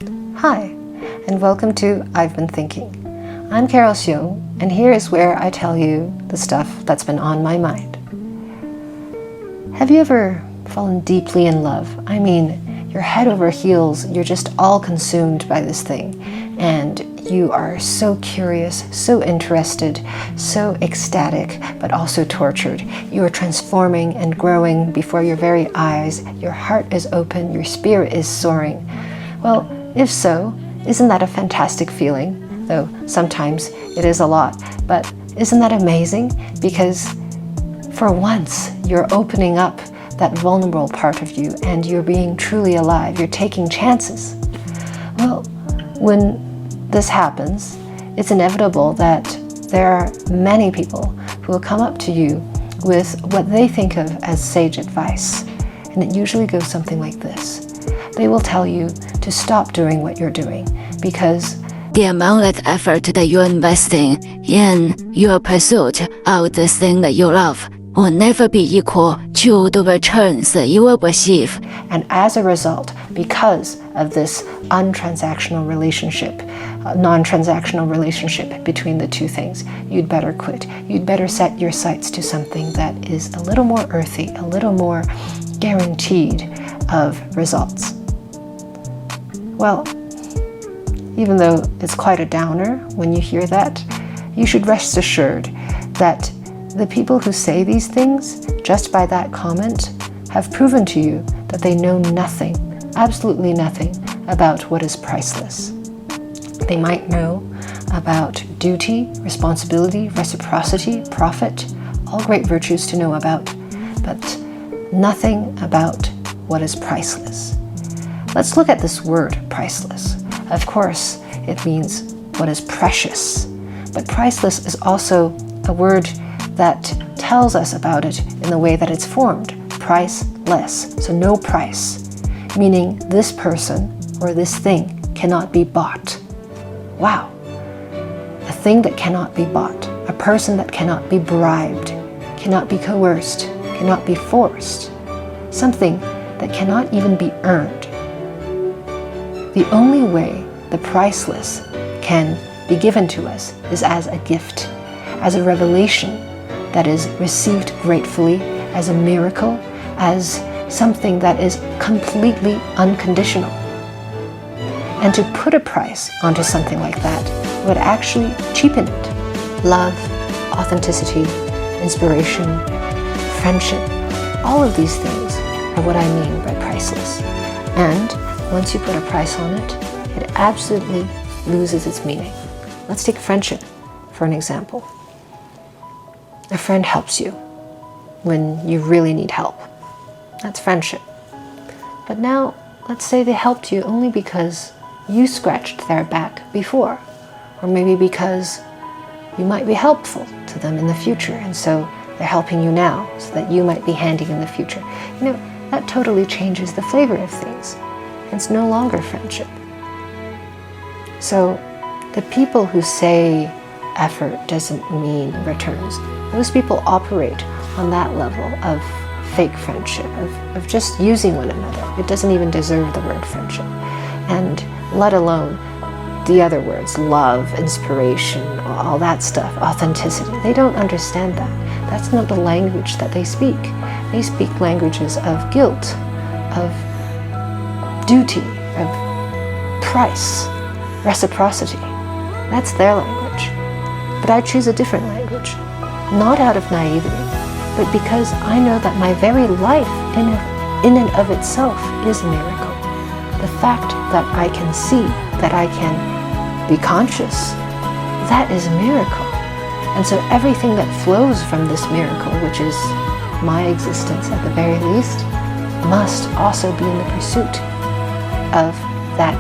Hi, and welcome to I've Been Thinking. I'm Carol Xiu, and here is where I tell you the stuff that's been on my mind. Have you ever fallen deeply in love? I mean, you're head over heels, you're just all consumed by this thing, and you are so curious, so interested, so ecstatic, but also tortured. You are transforming and growing before your very eyes. Your heart is open, your spirit is soaring. Well, if so, isn't that a fantastic feeling? Though sometimes it is a lot, but isn't that amazing? Because for once, you're opening up that vulnerable part of you and you're being truly alive. You're taking chances. Well, when this happens, it's inevitable that there are many people who will come up to you with what they think of as sage advice. And it usually goes something like this. They will tell you to stop doing what you're doing because the amount of effort that you're investing in your pursuit of the thing that you love will never be equal to the returns that you will receive. And as a result, because of this non-transactional relationship between the two things, you'd better quit. You'd better set your sights to something that is a little more earthy, a little more guaranteed of results. Well, even though it's quite a downer when you hear that, you should rest assured that the people who say these things, just by that comment, have proven to you that they know nothing, absolutely nothing, about what is priceless. They might know about duty, responsibility, reciprocity, profit, all great virtues to know about, but nothing about what is priceless. Let's look at this word, priceless. Of course, it means what is precious, but priceless is also a word that tells us about it in the way that it's formed, priceless, so no price, meaning this person or this thing cannot be bought. Wow, a thing that cannot be bought, a person that cannot be bribed, cannot be coerced, cannot be forced, something that cannot even be earned. The only way the priceless can be given to us is as a gift, as a revelation that is received gratefully, as a miracle, as something that is completely unconditional. And to put a price onto something like that would actually cheapen it. Love, authenticity, inspiration, friendship, all of these things are what I mean by priceless. And once you put a price on it, it absolutely loses its meaning. Let's take friendship for an example. A friend helps you when you really need help. That's friendship. But now, let's say they helped you only because you scratched their back before, or maybe because you might be helpful to them in the future, and so they're helping you now so that you might be handy in the future. That totally changes the flavor of things. It's no longer friendship. So the people who say effort doesn't mean returns, those people operate on that level of fake friendship, of just using one another. It doesn't even deserve the word friendship. And let alone the other words, love, inspiration, all that stuff, authenticity. They don't understand that. That's not the language that they speak. They speak languages of guilt, of duty, of price, reciprocity. That's their language. But I choose a different language, not out of naivety, but because I know that my very life in and of itself is a miracle. The fact that I can see, that I can be conscious, that is a miracle. And so everything that flows from this miracle, which is my existence at the very least, must also be in the pursuit of that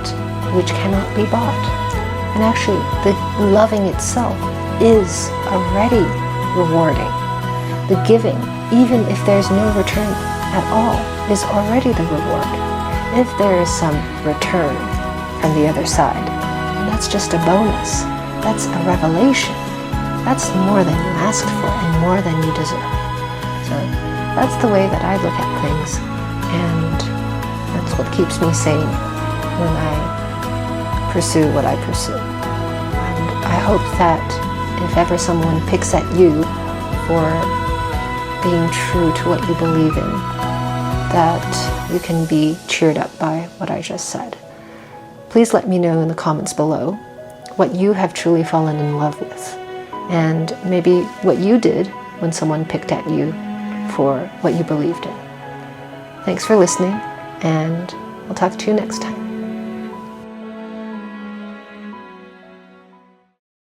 which cannot be bought. And actually, the loving itself is already rewarding. The giving, even if there's no return at all, is already the reward. If there is some return from the other side, that's just a bonus. That's a revelation. That's more than you asked for and more than you deserve. So that's the way that I look at things, and that's what keeps me sane when I pursue what I pursue. And I hope that if ever someone picks at you for being true to what you believe in, that you can be cheered up by what I just said. Please let me know in the comments below what you have truly fallen in love with, and maybe what you did when someone picked at you for what you believed in. Thanks for listening, and I'll talk to you next time.